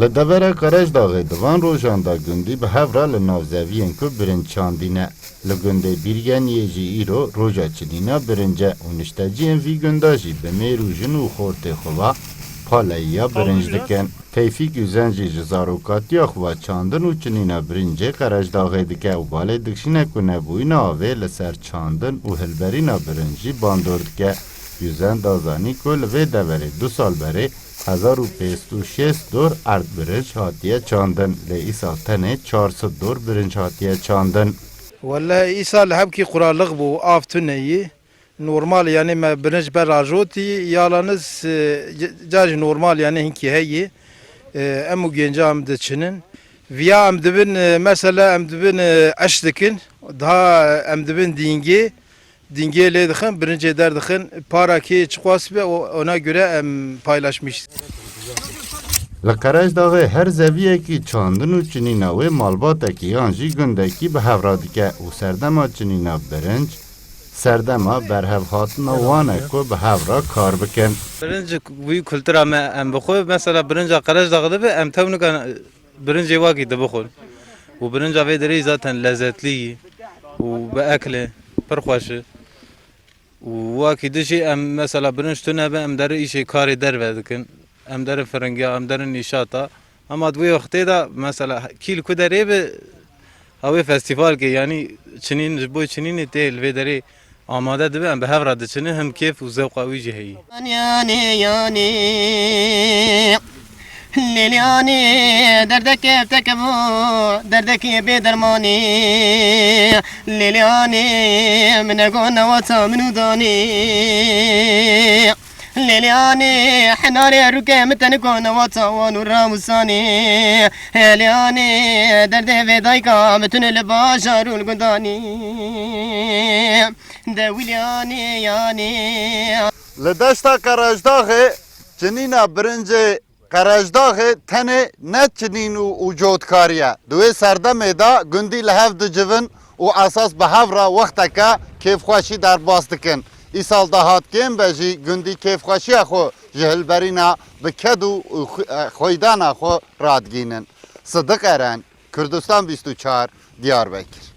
Li devera Qerejdağê divan rojan da gundî bi hevra li navzeviyên ku birinc çandîne. Li gundê Bîrgeniyê jî îro roja çilîna birince û nişteciyên vî gunda jî bi mêr û jin û xortê xwe ve paleyiya birinc dikin. Tevfîk Üzen jî ji zarokatiya xwe çandin û çilîna birincê Qerejdağê dike û balê dikşîne ku nebûyîna avê li ser çandin û hilberîna birinc jî bandor dike. Üzen da zanî ku li vê deverê 2 sal berê 1506 dor erd birinc hatiye çandin. Lê îsal tenê 400 dor birinc hatiye çandin. والله إيسال هبكي قرا لغبو آفتوني نورمال يعني ما بنج براجوتي يالانس جاج نورمال يعني هنكي هي أمو جنجا أم دتشنن فيا أم دبن مثلا أم دبن أشتكن daha أم دبن dinge le dixin birinci der dixin para ki çıkwas ve ona göre paylaşmış. Li Qerejdağê her zeviyekî çandin û çinîna wê malbatekî yan jî gundekî bi hevra dike û serdema çinîna birinc, serdema berhevhatina wan e ku bi hevra kar bikin. Birinci bu kültüra em bixwe mesela birinci Qerejdağê dibe em tevnikan birinci vakî dibixwin. û birinca vê derê zaten lezzetlî û bi ekle pir xweş e. û wakî dijî em mesela birinc tune be em derê îşê karê derve dikin. Em derin firingiya, em derin nîşata. Ama divê wextê da mesela kîl ku derê bi havê festîvalkê yani çinîn ji bo çinînê tê li vê derê amade dibe em bi hev re diçinin him kêf û zewqa wî jî heye. Yani Liliani derdeki tekebo derdeki bedermani Liliani mine gona vata minudani Liliani حناري ركي متن كون وطوان الرامساني لياني درد في ضيقة متن البشر القداني دويلياني يعني Li deşta Qerejdağê çinîna birincê Qerejdağê tenê ne çinîn û cotkariye. Di wê serdemê da gundî li hev dicivin û esas bi hevra wexteke kêfxweşî derbas dikin. İsal dahatkên be jî gundî kêfxweşiya xwe ji hilberîna bi ked û xweydana xwe radgînin. Sıdık Eren, Kürdistan 24, Diyarbakır.